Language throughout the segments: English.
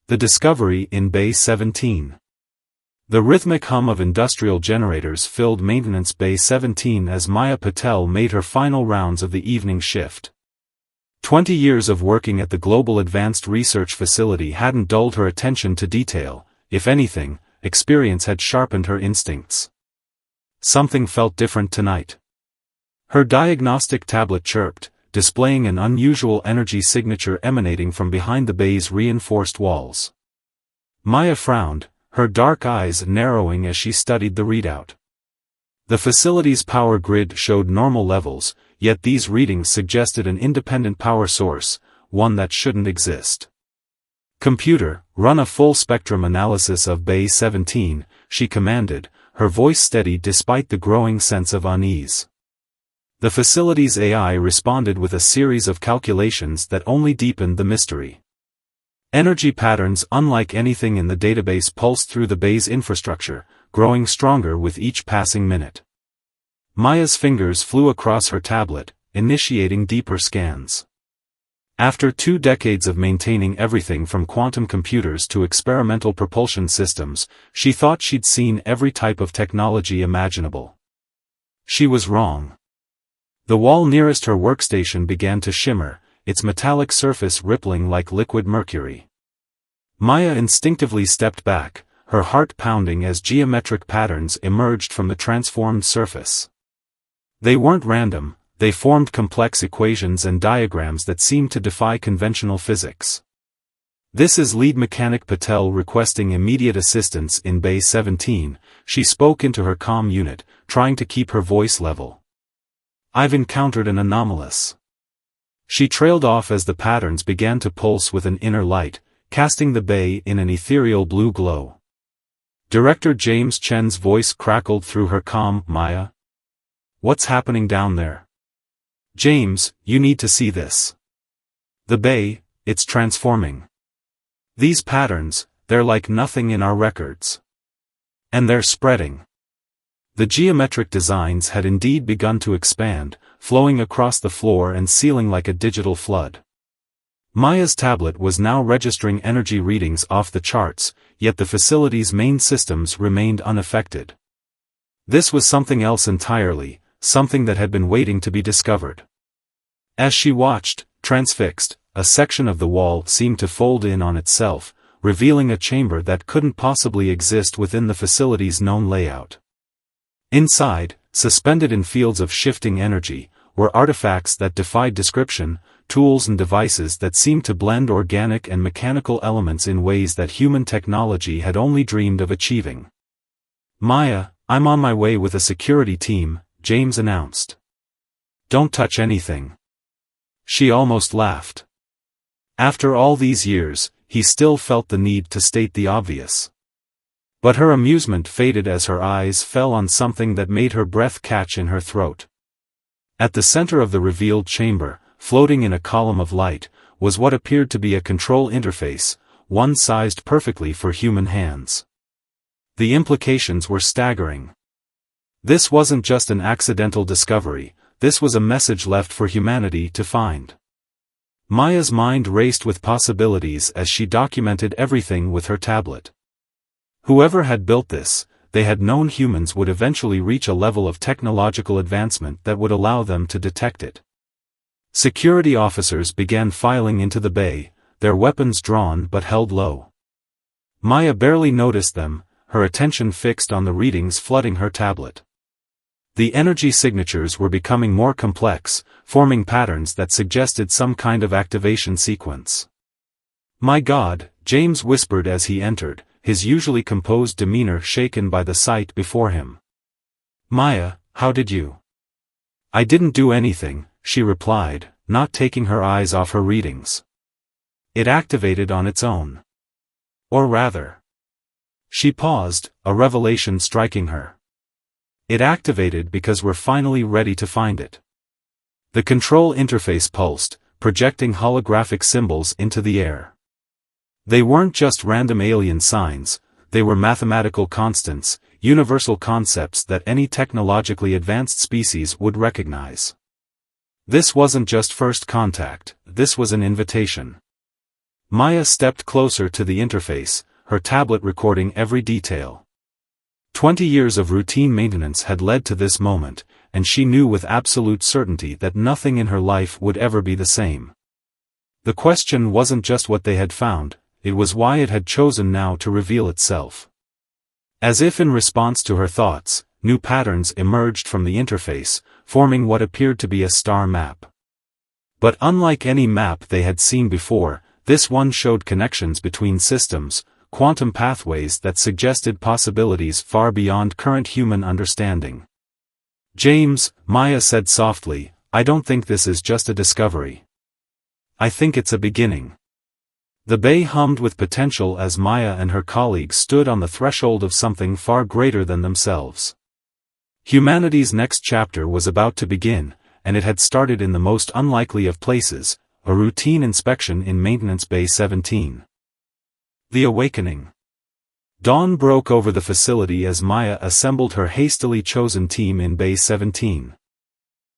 The discovery in Bay 17. The rhythmic hum of industrial generators filled Maintenance Bay 17 as Maya Patel made her final rounds of the evening shift. 20 years of working at the Global Advanced Research Facility hadn't dulled her attention to detail. If anything, experience had sharpened her instincts. Something felt different tonight. Her diagnostic tablet chirped, displaying an unusual energy signature emanating from behind the bay's reinforced walls. Maya frowned, her dark eyes narrowing as she studied the readout. The facility's power grid showed normal levels, yet these readings suggested an independent power source, one that shouldn't exist. "Computer, run a full-spectrum analysis of Bay 17, she commanded, her voice steady despite the growing sense of unease. The facility's AI responded with a series of calculations that only deepened the mystery. Energy patterns unlike anything in the database pulsed through the bay's infrastructure, growing stronger with each passing minute. Maya's fingers flew across her tablet, initiating deeper scans. After 2 decades of maintaining everything from quantum computers to experimental propulsion systems, she thought she'd seen every type of technology imaginable. She was wrong. The wall nearest her workstation began to shimmer, its metallic surface rippling like liquid mercury. Maya instinctively stepped back, her heart pounding as geometric patterns emerged from the transformed surface. They weren't random, they formed complex equations and diagrams that seemed to defy conventional physics. "This is Lead Mechanic Patel requesting immediate assistance in Bay 17, she spoke into her comm unit, trying to keep her voice level. "I've encountered an anomalous." She trailed off as the patterns began to pulse with an inner light, casting the bay in an ethereal blue glow. Director James Chen's voice crackled through her comm. "Maya? What's happening down there? James, you need to see this. The bay, it's transforming. These patterns, they're like nothing in our records. And they're spreading." The geometric designs had indeed begun to expand, flowing across the floor and sealing like a digital flood. Maya's tablet was now registering energy readings off the charts, yet the facility's main systems remained unaffected. This was something else entirely, something that had been waiting to be discovered. As she watched, transfixed, a section of the wall seemed to fold in on itself, revealing a chamber that couldn't possibly exist within the facility's known layout. Inside, suspended in fields of shifting energy, were artifacts that defied description, tools and devices that seemed to blend organic and mechanical elements in ways that human technology had only dreamed of achieving. "Maya, I'm on my way with a security team," James announced. "Don't touch anything." She almost laughed. After all these years, he still felt the need to state the obvious. But her amusement faded as her eyes fell on something that made her breath catch in her throat. At the center of the revealed chamber, floating in a column of light, was what appeared to be a control interface, one sized perfectly for human hands. The implications were staggering. This wasn't just an accidental discovery, this was a message left for humanity to find. Maya's mind raced with possibilities as she documented everything with her tablet. Whoever had built this, they had known humans would eventually reach a level of technological advancement that would allow them to detect it. Security officers began filing into the bay, their weapons drawn but held low. Maya barely noticed them, her attention fixed on the readings flooding her tablet. The energy signatures were becoming more complex, forming patterns that suggested some kind of activation sequence. "My God," James whispered as he entered, his usually composed demeanor shaken by the sight before him. "Maya, how did you?" "I didn't do anything," she replied, not taking her eyes off her readings. "It activated on its own. Or rather." She paused, a revelation striking her. "It activated because we're finally ready to find it." The control interface pulsed, projecting holographic symbols into the air. They weren't just random alien signs, they were mathematical constants, universal concepts that any technologically advanced species would recognize. This wasn't just first contact, this was an invitation. Maya stepped closer to the interface, her tablet recording every detail. 20 years of routine maintenance had led to this moment, and she knew with absolute certainty that nothing in her life would ever be the same. The question wasn't just what they had found, it was why it had chosen now to reveal itself. As if in response to her thoughts, new patterns emerged from the interface, forming what appeared to be a star map. But unlike any map they had seen before, this one showed connections between systems, quantum pathways that suggested possibilities far beyond current human understanding. "James," Maya said softly, "I don't think this is just a discovery. I think it's a beginning." The bay hummed with potential as Maya and her colleagues stood on the threshold of something far greater than themselves. Humanity's next chapter was about to begin, and it had started in the most unlikely of places, a routine inspection in Maintenance Bay 17. The awakening. Dawn broke over the facility as Maya assembled her hastily chosen team in Bay 17.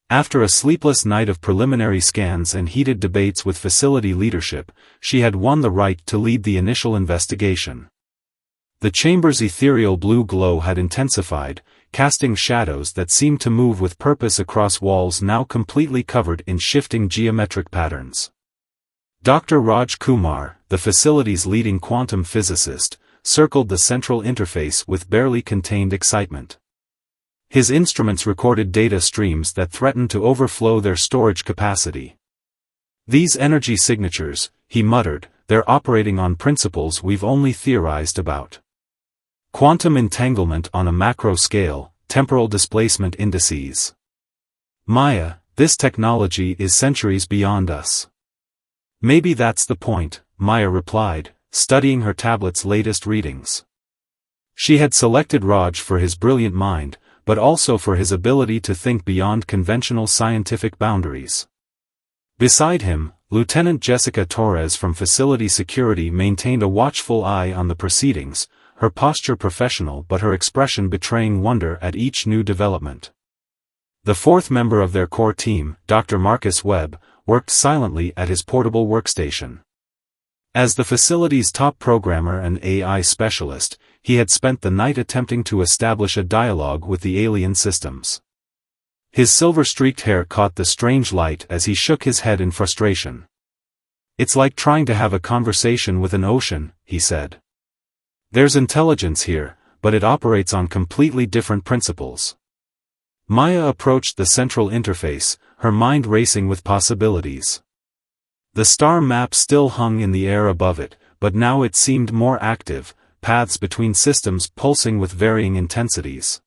After a sleepless night of preliminary scans and heated debates with facility leadership, she had won the right to lead the initial investigation. The chamber's ethereal blue glow had intensified, casting shadows that seemed to move with purpose across walls now completely covered in shifting geometric patterns. Dr. Raj Kumar, the facility's leading quantum physicist, circled the central interface with barely contained excitement. His instruments recorded data streams that threatened to overflow their storage capacity. "These energy signatures," he muttered, "they're operating on principles we've only theorized about. Quantum entanglement on a macro scale, temporal displacement indices. Maya, this technology is centuries beyond us." "Maybe that's the point," Maya replied, studying her tablet's latest readings. She had selected Raj for his brilliant mind, but also for his ability to think beyond conventional scientific boundaries. Beside him, Lieutenant Jessica Torres from Facility Security maintained a watchful eye on the proceedings, her posture professional but her expression betraying wonder at each new development. The fourth member of their core team, Dr. Marcus Webb, worked silently at his portable workstation. As the facility's top programmer and AI specialist, he had spent the night attempting to establish a dialogue with the alien systems. His silver-streaked hair caught the strange light as he shook his head in frustration. "It's like trying to have a conversation with an ocean," he said. "There's intelligence here, but it operates on completely different principles." Maya approached the central interface, her mind racing with possibilities. The star map still hung in the air above it, but now it seemed more active, paths between systems pulsing with varying intensities.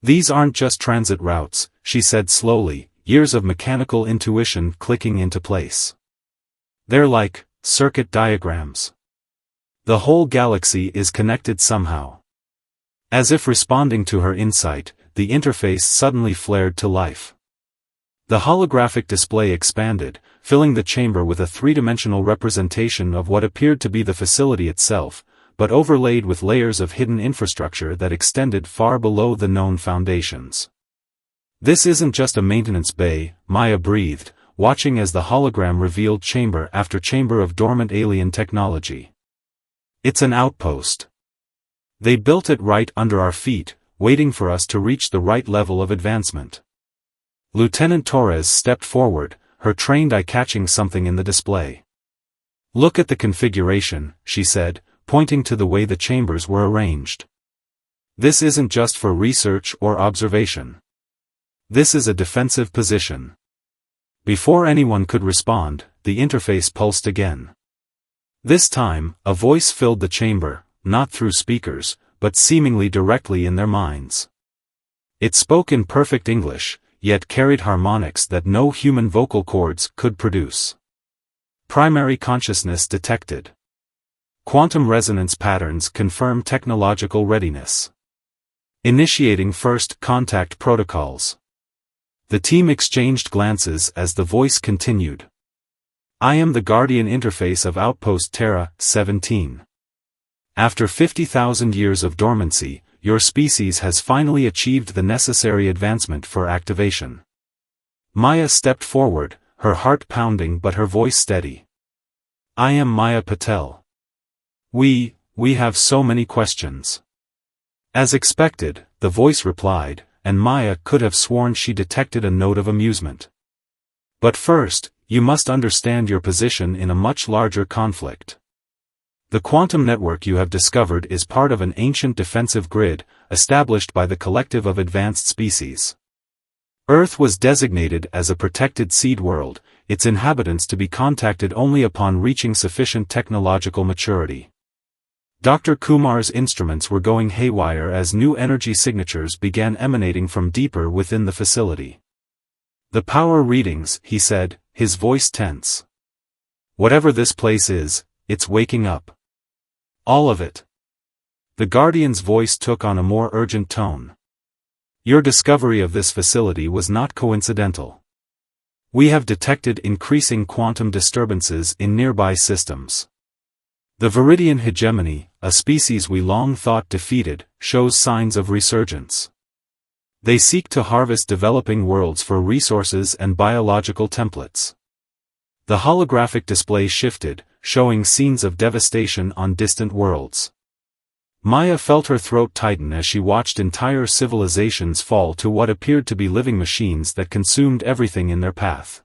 "These aren't just transit routes," she said slowly, years of mechanical intuition clicking into place. "They're like circuit diagrams. The whole galaxy is connected somehow." As if responding to her insight, the interface suddenly flared to life. The holographic display expanded, filling the chamber with a three-dimensional representation of what appeared to be the facility itself, but overlaid with layers of hidden infrastructure that extended far below the known foundations. "This isn't just a maintenance bay," Maya breathed, watching as the hologram revealed chamber after chamber of dormant alien technology. "It's an outpost. They built it right under our feet, waiting for us to reach the right level of advancement." Lieutenant Torres stepped forward, her trained eye catching something in the display. "Look at the configuration," she said, pointing to the way the chambers were arranged. "This isn't just for research or observation. This is a defensive position." Before anyone could respond, the interface pulsed again. This time, a voice filled the chamber, not through speakers, but seemingly directly in their minds. It spoke in perfect English, yet carried harmonics that no human vocal cords could produce. "Primary consciousness detected. Quantum resonance patterns confirm technological readiness. Initiating first contact protocols." The team exchanged glances as the voice continued. "I am the Guardian Interface of Outpost Terra 17. After 50,000 years of dormancy, your species has finally achieved the necessary advancement for activation." Maya stepped forward, her heart pounding but her voice steady. I am Maya Patel. We have so many questions. As expected, the voice replied, and Maya could have sworn she detected a note of amusement. But first, you must understand your position in a much larger conflict. The quantum network you have discovered is part of an ancient defensive grid, established by the collective of advanced species. Earth was designated as a protected seed world, its inhabitants to be contacted only upon reaching sufficient technological maturity. Dr. Kumar's instruments were going haywire as new energy signatures began emanating from deeper within the facility. The power readings, he said, his voice tense. Whatever this place is, it's waking up. All of it. The Guardian's voice took on a more urgent tone. Your discovery of this facility was not coincidental. We have detected increasing quantum disturbances in nearby systems. The Viridian hegemony, a species we long thought defeated, shows signs of resurgence. They seek to harvest developing worlds for resources and biological templates. The holographic display shifted, showing scenes of devastation on distant worlds. Maya felt her throat tighten as she watched entire civilizations fall to what appeared to be living machines that consumed everything in their path.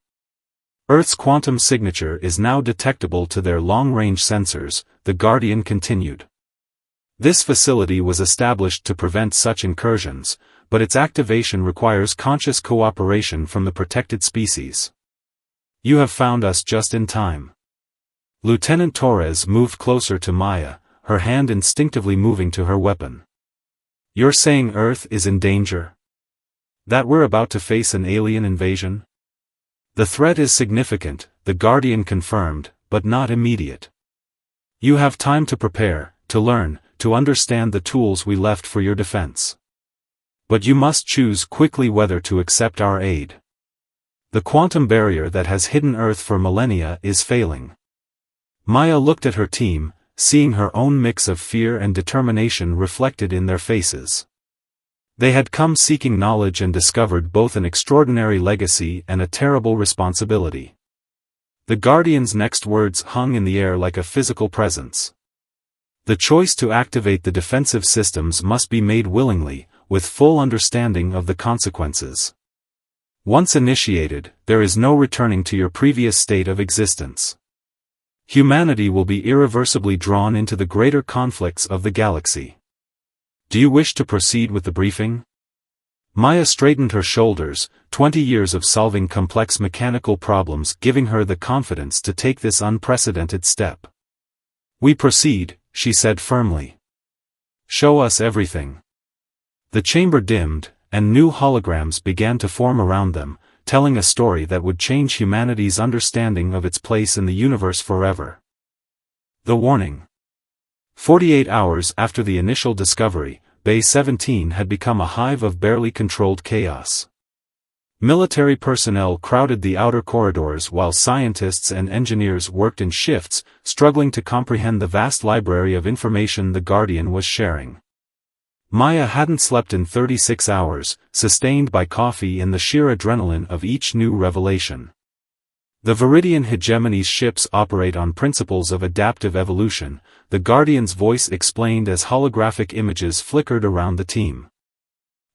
Earth's quantum signature is now detectable to their long-range sensors, the Guardian continued. This facility was established to prevent such incursions, but its activation requires conscious cooperation from the protected species. You have found us just in time. Lieutenant Torres moved closer to Maya, her hand instinctively moving to her weapon. You're saying Earth is in danger? That we're about to face an alien invasion? The threat is significant, the Guardian confirmed, but not immediate. You have time to prepare, to learn, to understand the tools we left for your defense. But you must choose quickly whether to accept our aid. The quantum barrier that has hidden Earth for millennia is failing. Maya looked at her team, seeing her own mix of fear and determination reflected in their faces. They had come seeking knowledge and discovered both an extraordinary legacy and a terrible responsibility. The Guardian's next words hung in the air like a physical presence. The choice to activate the defensive systems must be made willingly, with full understanding of the consequences. Once initiated, there is no returning to your previous state of existence. Humanity will be irreversibly drawn into the greater conflicts of the galaxy. Do you wish to proceed with the briefing? Maya straightened her shoulders, 20 years of solving complex mechanical problems giving her the confidence to take this unprecedented step. We proceed, she said firmly. Show us everything. The chamber dimmed, and new holograms began to form around them, telling a story that would change humanity's understanding of its place in the universe forever. The warning. 48 hours after the initial discovery, Bay 17 had become a hive of barely controlled chaos. Military personnel crowded the outer corridors while scientists and engineers worked in shifts, struggling to comprehend the vast library of information the Guardian was sharing. Maya hadn't slept in 36 hours, sustained by coffee and the sheer adrenaline of each new revelation. The Viridian hegemony's ships operate on principles of adaptive evolution, the Guardian's voice explained as holographic images flickered around the team.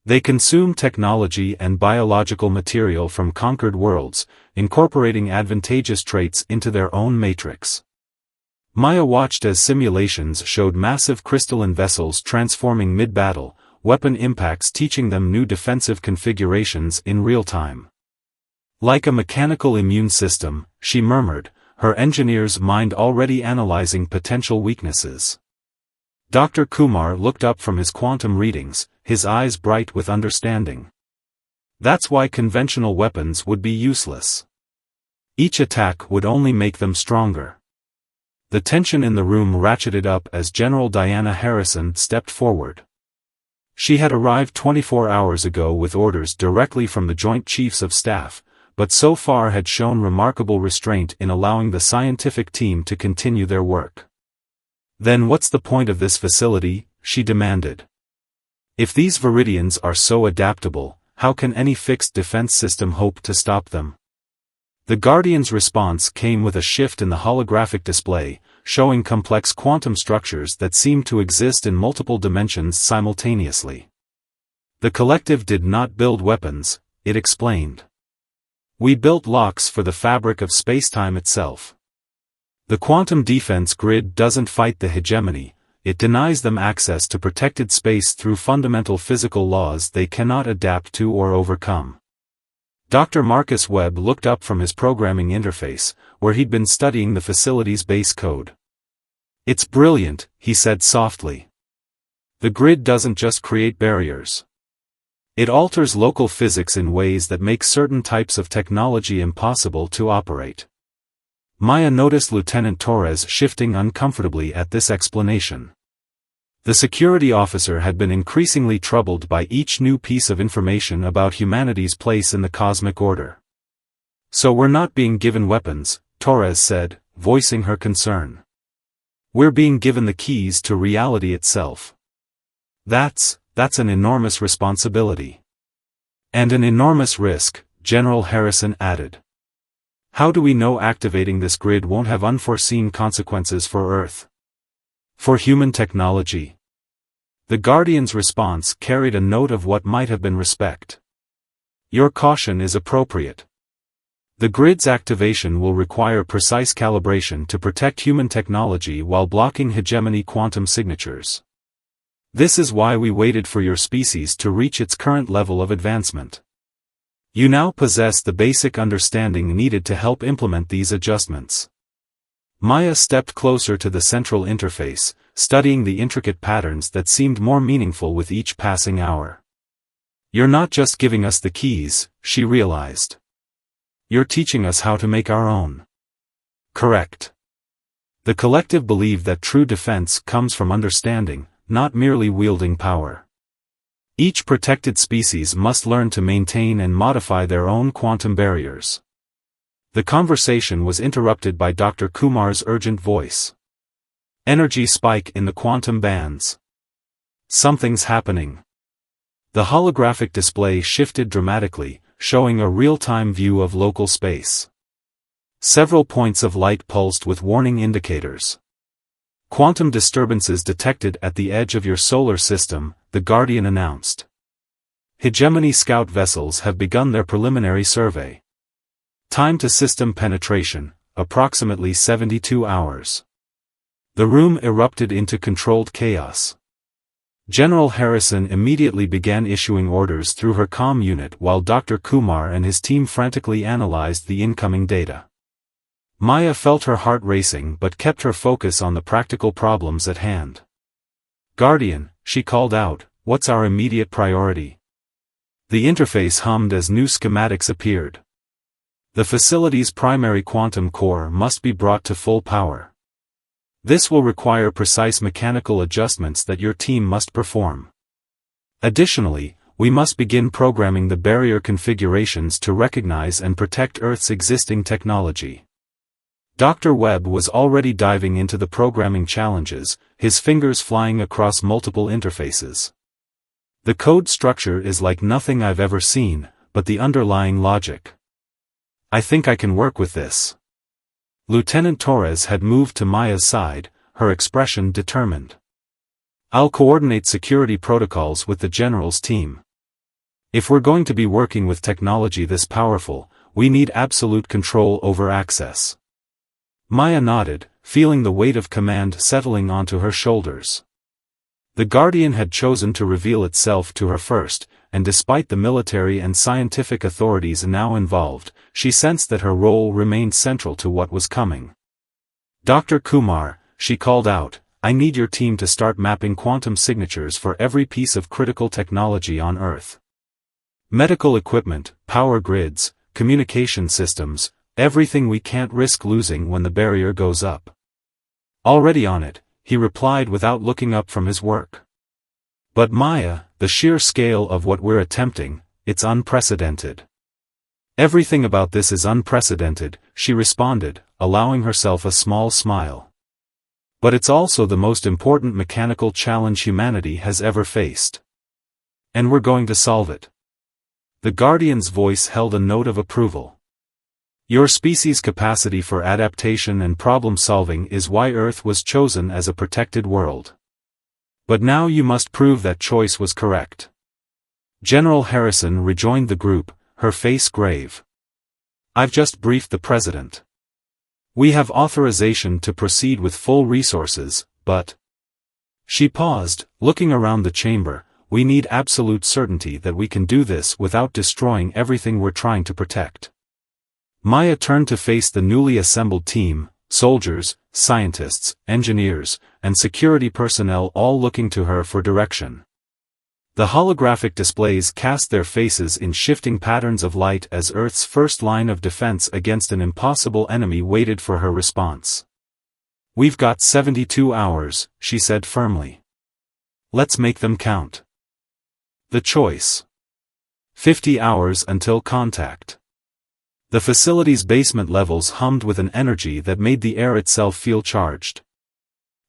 They consume technology and biological material from conquered worlds, incorporating advantageous traits into their own matrix. Maya watched as simulations showed massive crystalline vessels transforming mid-battle, weapon impacts teaching them new defensive configurations in real time. Like a mechanical immune system, she murmured, her engineer's mind already analyzing potential weaknesses. Dr. Kumar looked up from his quantum readings, his eyes bright with understanding. That's why conventional weapons would be useless. Each attack would only make them stronger. The tension in the room ratcheted up as General Diana Harrison stepped forward. She had arrived 24 hours ago with orders directly from the Joint Chiefs of Staff, but so far had shown remarkable restraint in allowing the scientific team to continue their work. Then what's the point of this facility, she demanded. If these Viridians are so adaptable, how can any fixed defense system hope to stop them? The Guardian's response came with a shift in the holographic display, showing complex quantum structures that seemed to exist in multiple dimensions simultaneously. The collective did not build weapons, it explained. We built locks for the fabric of spacetime itself. The quantum defense grid doesn't fight the hegemony, it denies them access to protected space through fundamental physical laws they cannot adapt to or overcome. Dr. Marcus Webb looked up from his programming interface, where he'd been studying the facility's base code. It's brilliant, he said softly. The grid doesn't just create barriers. It alters local physics in ways that make certain types of technology impossible to operate. Maya noticed Lieutenant Torres shifting uncomfortably at this explanation. The security officer had been increasingly troubled by each new piece of information about humanity's place in the cosmic order. So we're not being given weapons, Torres said, voicing her concern. We're being given the keys to reality itself. That's an enormous responsibility. And an enormous risk, General Harrison added. How do we know activating this grid won't have unforeseen consequences for Earth? For human technology? The Guardian's response carried a note of what might have been respect. Your caution is appropriate. The grid's activation will require precise calibration to protect human technology while blocking hegemony quantum signatures. This is why we waited for your species to reach its current level of advancement. You now possess the basic understanding needed to help implement these adjustments. Maya stepped closer to the central interface, studying the intricate patterns that seemed more meaningful with each passing hour. You're not just giving us the keys, she realized. You're teaching us how to make our own. Correct. The collective believed that true defense comes from understanding, not merely wielding power. Each protected species must learn to maintain and modify their own quantum barriers. The conversation was interrupted by Dr. Kumar's urgent voice. Energy spike in the quantum bands. Something's happening. The holographic display shifted dramatically, showing a real-time view of local space. Several points of light pulsed with warning indicators. Quantum disturbances detected at the edge of your solar system, the Guardian announced. Hegemony scout vessels have begun their preliminary survey. Time to system penetration, approximately 72 hours. The room erupted into controlled chaos. General Harrison immediately began issuing orders through her comm unit while Dr. Kumar and his team frantically analyzed the incoming data. Maya felt her heart racing but kept her focus on the practical problems at hand. Guardian, she called out, what's our immediate priority? The interface hummed as new schematics appeared. The facility's primary quantum core must be brought to full power. This will require precise mechanical adjustments that your team must perform. Additionally, we must begin programming the barrier configurations to recognize and protect Earth's existing technology. Dr. Webb was already diving into the programming challenges, his fingers flying across multiple interfaces. The code structure is like nothing I've ever seen, but the underlying logic. I think I can work with this. Lieutenant Torres had moved to Maya's side, her expression determined. I'll coordinate security protocols with the General's team. If we're going to be working with technology this powerful, we need absolute control over access. Maya nodded, feeling the weight of command settling onto her shoulders. The Guardian had chosen to reveal itself to her first, and despite the military and scientific authorities now involved, she sensed that her role remained central to what was coming. Dr. Kumar, she called out, I need your team to start mapping quantum signatures for every piece of critical technology on Earth. Medical equipment, power grids, communication systems, everything we can't risk losing when the barrier goes up. Already on it, he replied without looking up from his work. But Maya, the sheer scale of what we're attempting, it's unprecedented. Everything about this is unprecedented, she responded, allowing herself a small smile. But it's also the most important mechanical challenge humanity has ever faced. And we're going to solve it. The Guardian's voice held a note of approval. Your species' capacity for adaptation and problem-solving is why Earth was chosen as a protected world. But now you must prove that choice was correct. General Harrison rejoined the group, her face grave. I've just briefed the President. We have authorization to proceed with full resources, but... She paused, looking around the chamber. We need absolute certainty that we can do this without destroying everything we're trying to protect. Maya turned to face the newly assembled team, soldiers, scientists, engineers, and security personnel all looking to her for direction. The holographic displays cast their faces in shifting patterns of light as Earth's first line of defense against an impossible enemy waited for her response. We've got 72 hours, she said firmly. Let's make them count. The choice. 50 hours until contact. The facility's basement levels hummed with an energy that made the air itself feel charged.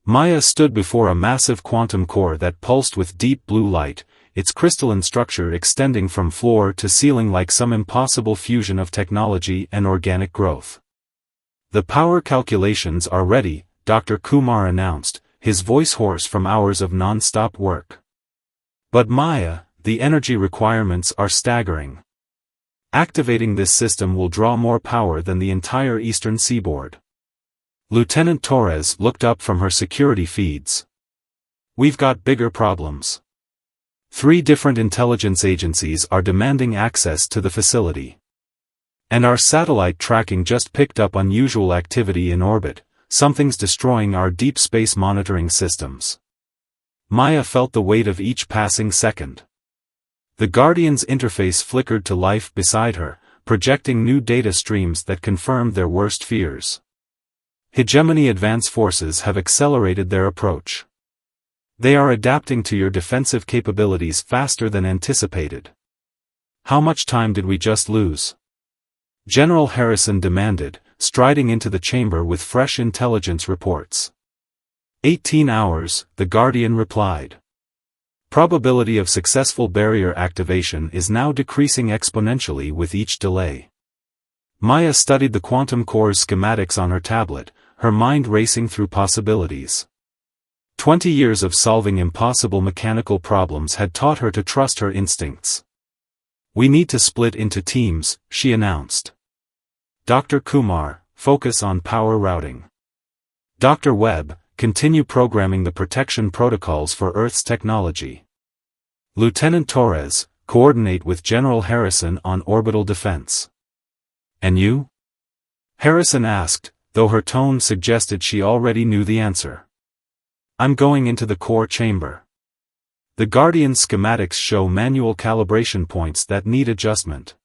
Maya stood before a massive quantum core that pulsed with deep blue light, its crystalline structure extending from floor to ceiling like some impossible fusion of technology and organic growth. The power calculations are ready, Dr. Kumar announced, his voice hoarse from hours of non-stop work. But Maya, the energy requirements are staggering. Activating this system will draw more power than the entire eastern seaboard. Lieutenant Torres looked up from her security feeds. We've got bigger problems. 3 different intelligence agencies are demanding access to the facility. And our satellite tracking just picked up unusual activity in orbit. Something's destroying our deep space monitoring systems. Maya felt the weight of each passing second. The Guardian's interface flickered to life beside her, projecting new data streams that confirmed their worst fears. Hegemony Advance Forces have accelerated their approach. They are adapting to your defensive capabilities faster than anticipated. How much time did we just lose? General Harrison demanded, striding into the chamber with fresh intelligence reports. 18 hours, the Guardian replied. Probability of successful barrier activation is now decreasing exponentially with each delay. Maya studied the quantum core's schematics on her tablet, her mind racing through possibilities. 20 years of solving impossible mechanical problems had taught her to trust her instincts. We need to split into teams, she announced. Dr. Kumar, focus on power routing. Dr. Webb, continue programming the protection protocols for Earth's technology. Lieutenant Torres, coordinate with General Harrison on orbital defense. And you? Harrison asked, though her tone suggested she already knew the answer. I'm going into the core chamber. The Guardian's schematics show manual calibration points that need adjustment.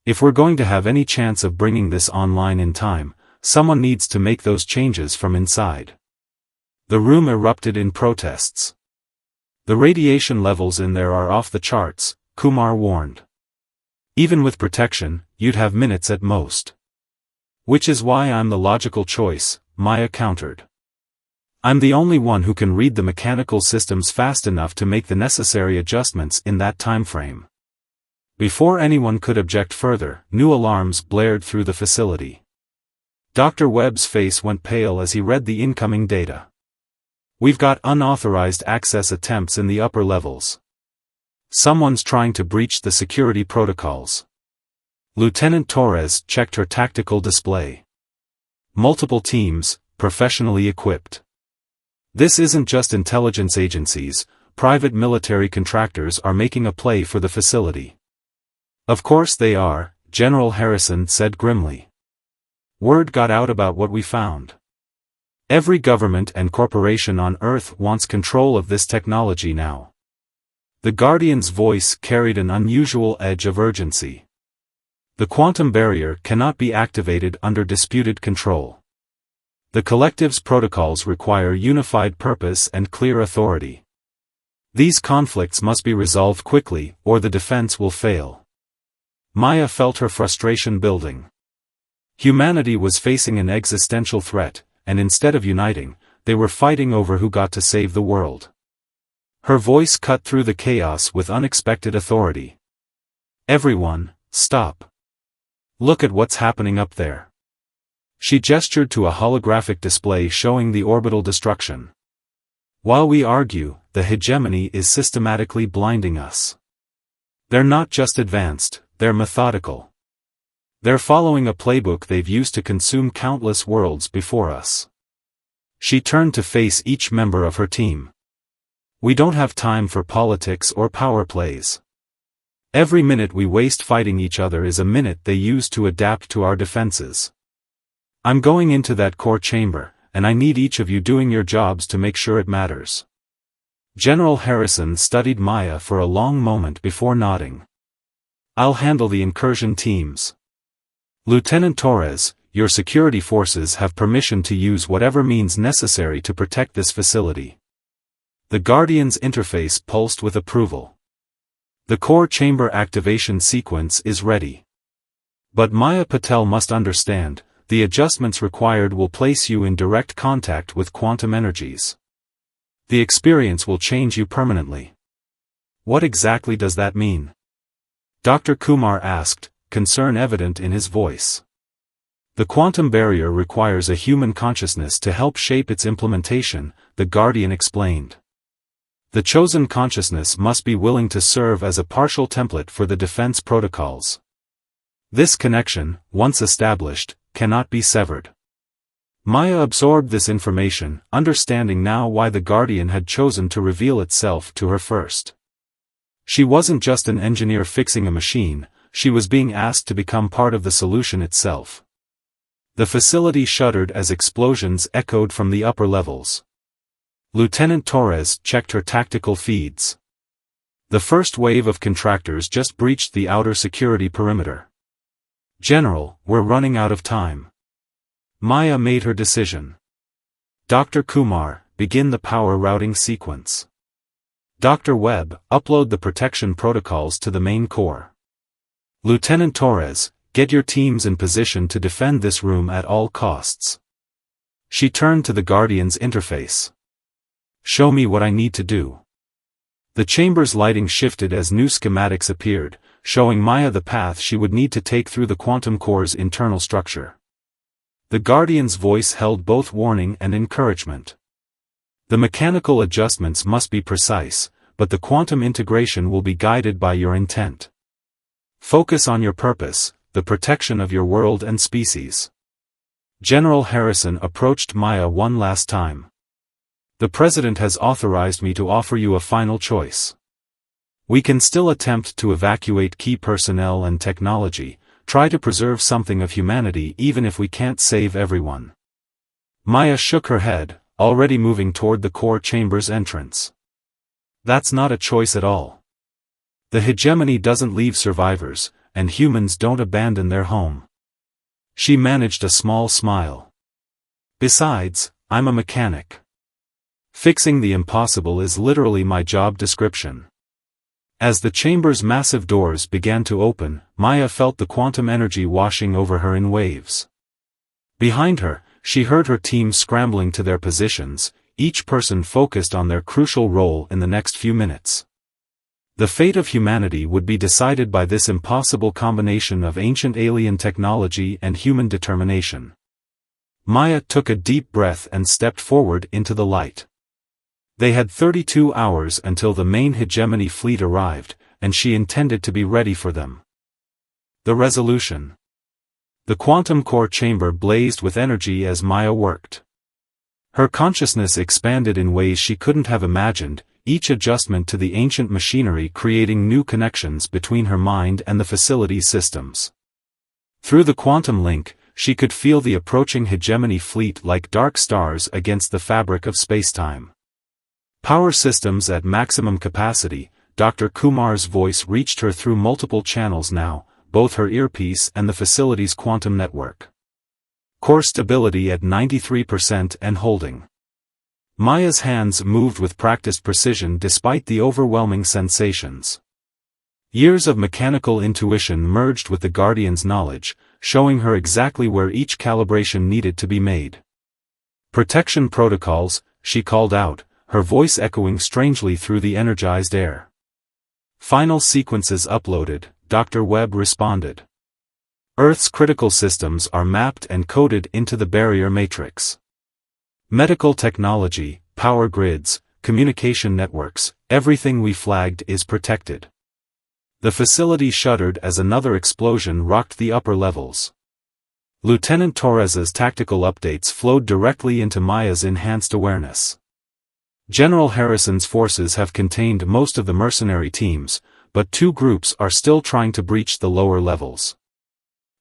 If we're going to have any chance of bringing this online in time, someone needs to make those changes from inside. The room erupted in protests. The radiation levels in there are off the charts, Kumar warned. Even with protection, you'd have minutes at most. Which is why I'm the logical choice, Maya countered. I'm the only one who can read the mechanical systems fast enough to make the necessary adjustments in that time frame. Before anyone could object further, new alarms blared through the facility. Dr. Webb's face went pale as he read the incoming data. We've got unauthorized access attempts in the upper levels. Someone's trying to breach the security protocols. Lieutenant Torres checked her tactical display. Multiple teams, professionally equipped. This isn't just intelligence agencies, private military contractors are making a play for the facility. Of course they are, General Harrison said grimly. Word got out about what we found. Every government and corporation on Earth wants control of this technology now. The Guardian's voice carried an unusual edge of urgency. The quantum barrier cannot be activated under disputed control. The collective's protocols require unified purpose and clear authority. These conflicts must be resolved quickly, or the defense will fail. Maya felt her frustration building. Humanity was facing an existential threat, and instead of uniting, they were fighting over who got to save the world. Her voice cut through the chaos with unexpected authority. Everyone, stop. Look at what's happening up there. She gestured to a holographic display showing the orbital destruction. While we argue, the hegemony is systematically blinding us. They're not just advanced, they're methodical. They're following a playbook they've used to consume countless worlds before us. She turned to face each member of her team. We don't have time for politics or power plays. Every minute we waste fighting each other is a minute they use to adapt to our defenses. I'm going into that core chamber, and I need each of you doing your jobs to make sure it matters. General Harrison studied Maya for a long moment before nodding. I'll handle the incursion teams. Lieutenant Torres, your security forces have permission to use whatever means necessary to protect this facility. The Guardian's interface pulsed with approval. The core chamber activation sequence is ready. But Maya Patel must understand, the adjustments required will place you in direct contact with quantum energies. The experience will change you permanently. What exactly does that mean? Dr. Kumar asked, concern evident in his voice. The quantum barrier requires a human consciousness to help shape its implementation, the Guardian explained. The chosen consciousness must be willing to serve as a partial template for the defense protocols. This connection, once established, cannot be severed. Maya absorbed this information, understanding now why the Guardian had chosen to reveal itself to her first. She wasn't just an engineer fixing a machine, she was being asked to become part of the solution itself. The facility shuddered as explosions echoed from the upper levels. Lieutenant Torres checked her tactical feeds. The first wave of contractors just breached the outer security perimeter. General, we're running out of time. Maya made her decision. Dr. Kumar, begin the power routing sequence. Dr. Webb, upload the protection protocols to the main core. Lieutenant Torres, get your teams in position to defend this room at all costs. She turned to the Guardian's interface. Show me what I need to do. The chamber's lighting shifted as new schematics appeared, showing Maya the path she would need to take through the quantum core's internal structure. The Guardian's voice held both warning and encouragement. The mechanical adjustments must be precise, but the quantum integration will be guided by your intent. Focus on your purpose, the protection of your world and species. General Harrison approached Maya one last time. The President has authorized me to offer you a final choice. We can still attempt to evacuate key personnel and technology, try to preserve something of humanity even if we can't save everyone. Maya shook her head, already moving toward the core chamber's entrance. That's not a choice at all. The hegemony doesn't leave survivors, and humans don't abandon their home. She managed a small smile. Besides, I'm a mechanic. Fixing the impossible is literally my job description. As the chamber's massive doors began to open, Maya felt the quantum energy washing over her in waves. Behind her, she heard her team scrambling to their positions, each person focused on their crucial role in the next few minutes. The fate of humanity would be decided by this impossible combination of ancient alien technology and human determination. Maya took a deep breath and stepped forward into the light. They had 32 hours until the main hegemony fleet arrived, and she intended to be ready for them. The resolution. The quantum core chamber blazed with energy as Maya worked. Her consciousness expanded in ways she couldn't have imagined, each adjustment to the ancient machinery creating new connections between her mind and the facility's systems. Through the quantum link, she could feel the approaching hegemony fleet like dark stars against the fabric of spacetime. Power systems at maximum capacity, Dr. Kumar's voice reached her through multiple channels now, both her earpiece and the facility's quantum network. Core stability at 93% and holding. Maya's hands moved with practiced precision despite the overwhelming sensations. Years of mechanical intuition merged with the Guardian's knowledge, showing her exactly where each calibration needed to be made. Protection protocols, she called out, her voice echoing strangely through the energized air. Final sequences uploaded, Dr. Webb responded. Earth's critical systems are mapped and coded into the barrier matrix. Medical technology, power grids, communication networks, everything we flagged is protected. The facility shuddered as another explosion rocked the upper levels. Lieutenant Torres's tactical updates flowed directly into Maya's enhanced awareness. General Harrison's forces have contained most of the mercenary teams, but 2 groups are still trying to breach the lower levels.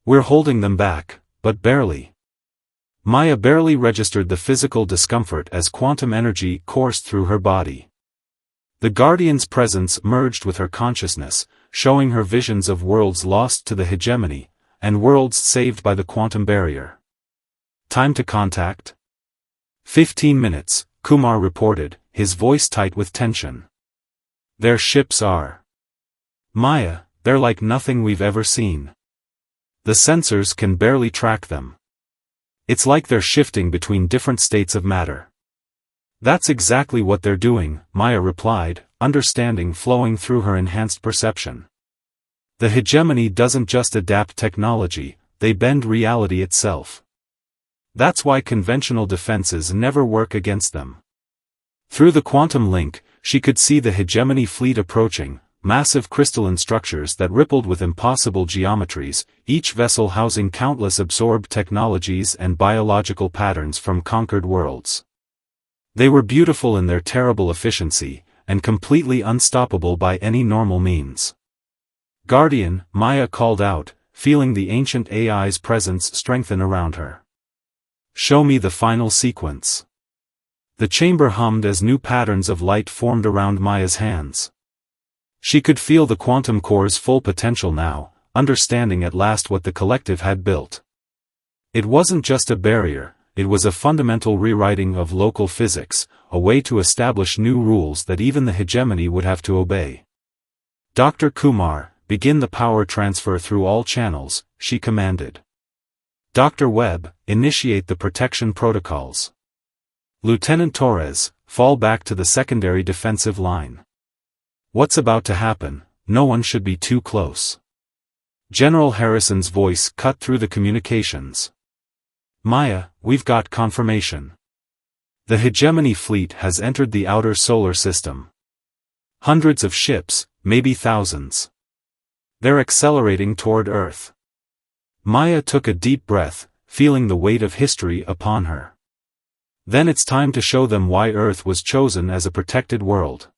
We're holding them back, but barely. Maya barely registered the physical discomfort as quantum energy coursed through her body. The Guardian's presence merged with her consciousness, showing her visions of worlds lost to the hegemony, and worlds saved by the quantum barrier. Time to contact? 15 minutes, Kumar reported, his voice tight with tension. Their ships are. Maya, they're like nothing we've ever seen. The sensors can barely track them. It's like they're shifting between different states of matter. That's exactly what they're doing, Maya replied, understanding flowing through her enhanced perception. The hegemony doesn't just adapt technology, they bend reality itself. That's why conventional defenses never work against them. Through the quantum link, she could see the hegemony fleet approaching, massive crystalline structures that rippled with impossible geometries, each vessel housing countless absorbed technologies and biological patterns from conquered worlds. They were beautiful in their terrible efficiency, and completely unstoppable by any normal means. Guardian, Maya called out, feeling the ancient AI's presence strengthen around her. Show me the final sequence. The chamber hummed as new patterns of light formed around Maya's hands. She could feel the quantum core's full potential now, understanding at last what the collective had built. It wasn't just a barrier, it was a fundamental rewriting of local physics, a way to establish new rules that even the hegemony would have to obey. Dr. Kumar, begin the power transfer through all channels, she commanded. Dr. Webb, initiate the protection protocols. Lieutenant Torres, fall back to the secondary defensive line. What's about to happen? No one should be too close. General Harrison's voice cut through the communications. Maya, we've got confirmation. The hegemony fleet has entered the outer solar system. Hundreds of ships, maybe thousands. They're accelerating toward Earth. Maya took a deep breath, feeling the weight of history upon her. Then it's time to show them why Earth was chosen as a protected world.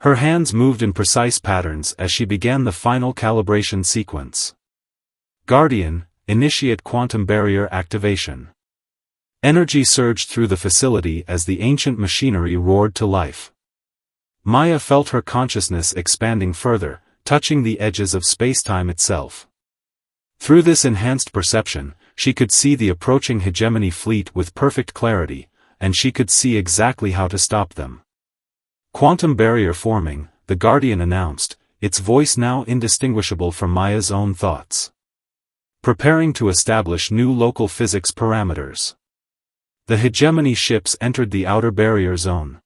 Her hands moved in precise patterns as she began the final calibration sequence. Guardian, initiate quantum barrier activation. Energy surged through the facility as the ancient machinery roared to life. Maya felt her consciousness expanding further, touching the edges of spacetime itself. Through this enhanced perception, she could see the approaching hegemony fleet with perfect clarity, and she could see exactly how to stop them. Quantum barrier forming, the Guardian announced, its voice now indistinguishable from Maya's own thoughts. Preparing to establish new local physics parameters. The hegemony ships entered the outer barrier zone.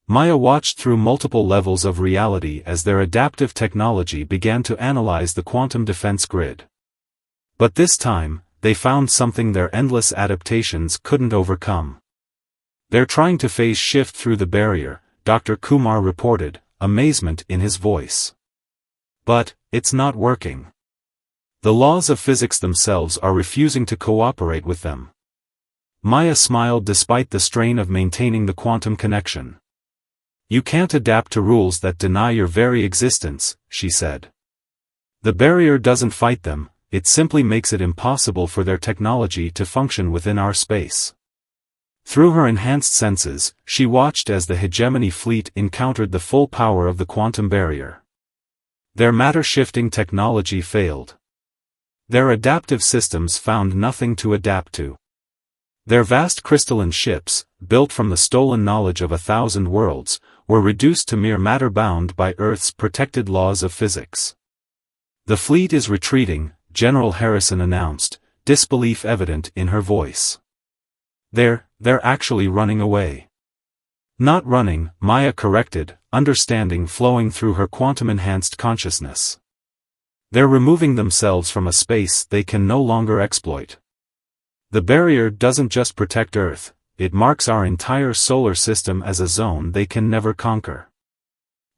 Maya watched through multiple levels of reality as their adaptive technology began to analyze the quantum defense grid. But this time, they found something their endless adaptations couldn't overcome. They're trying to phase shift through the barrier, Dr. Kumar reported, amazement in his voice. But, it's not working. The laws of physics themselves are refusing to cooperate with them. Maya smiled despite the strain of maintaining the quantum connection. You can't adapt to rules that deny your very existence, she said. The barrier doesn't fight them, it simply makes it impossible for their technology to function within our space. Through her enhanced senses, she watched as the hegemony fleet encountered the full power of the quantum barrier. Their matter-shifting technology failed. Their adaptive systems found nothing to adapt to. Their vast crystalline ships, built from the stolen knowledge of 1,000 worlds, were reduced to mere matter bound by Earth's protected laws of physics. The fleet is retreating, General Harrison announced, disbelief evident in her voice. They're actually running away. Not running, Maya corrected, understanding flowing through her quantum-enhanced consciousness. They're removing themselves from a space they can no longer exploit. The barrier doesn't just protect Earth, it marks our entire solar system as a zone they can never conquer.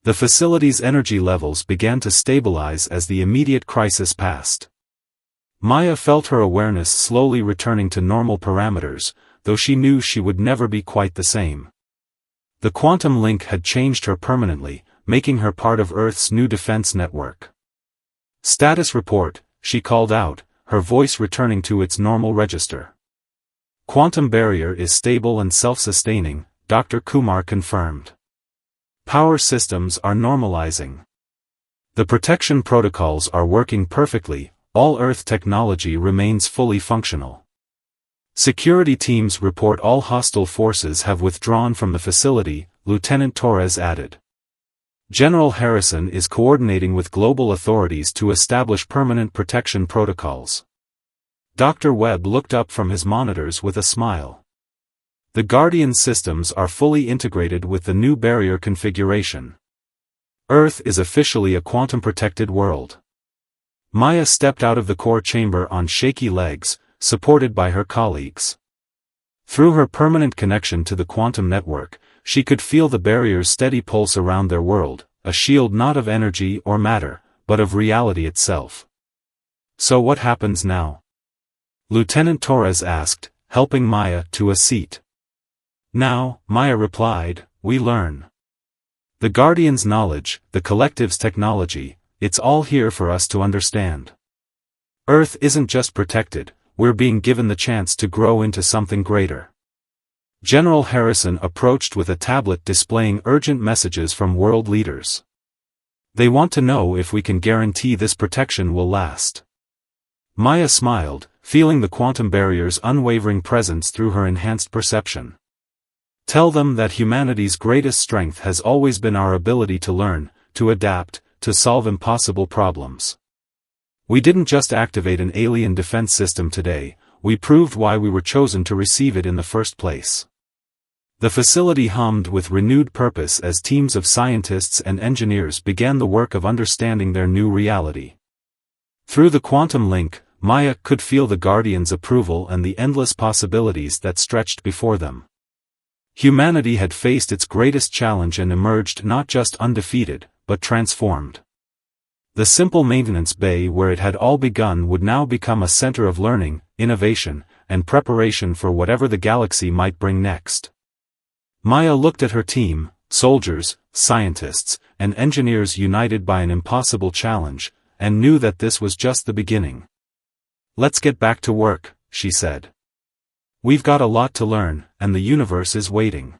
The facility's energy levels began to stabilize as the immediate crisis passed. Maya felt her awareness slowly returning to normal parameters, though she knew she would never be quite the same. The quantum link had changed her permanently, making her part of Earth's new defense network. "Status report," she called out, her voice returning to its normal register. "Quantum barrier is stable and self-sustaining," Dr. Kumar confirmed. "Power systems are normalizing. The protection protocols are working perfectly, all Earth technology remains fully functional. Security teams report all hostile forces have withdrawn from the facility," Lieutenant Torres added. "General Harrison is coordinating with global authorities to establish permanent protection protocols." Dr. Webb looked up from his monitors with a smile. "The Guardian systems are fully integrated with the new barrier configuration. Earth is officially a quantum-protected world." Maya stepped out of the core chamber on shaky legs, supported by her colleagues. Through her permanent connection to the quantum network, she could feel the barrier's steady pulse around their world, a shield not of energy or matter, but of reality itself. "So what happens now?" Lieutenant Torres asked, helping Maya to a seat. "Now," Maya replied, "we learn. The Guardian's knowledge, the Collective's technology, it's all here for us to understand. Earth isn't just protected, we're being given the chance to grow into something greater." General Harrison approached with a tablet displaying urgent messages from world leaders. "They want to know if we can guarantee this protection will last." Maya smiled, feeling the quantum barrier's unwavering presence through her enhanced perception. "Tell them that humanity's greatest strength has always been our ability to learn, to adapt, to solve impossible problems. We didn't just activate an alien defense system today, we proved why we were chosen to receive it in the first place." The facility hummed with renewed purpose as teams of scientists and engineers began the work of understanding their new reality. Through the quantum link, Maya could feel the Guardian's approval and the endless possibilities that stretched before them. Humanity had faced its greatest challenge and emerged not just undefeated, but transformed. The simple maintenance bay where it had all begun would now become a center of learning, innovation, and preparation for whatever the galaxy might bring next. Maya looked at her team, soldiers, scientists, and engineers united by an impossible challenge, and knew that this was just the beginning. "Let's get back to work," she said. "We've got a lot to learn, and the universe is waiting."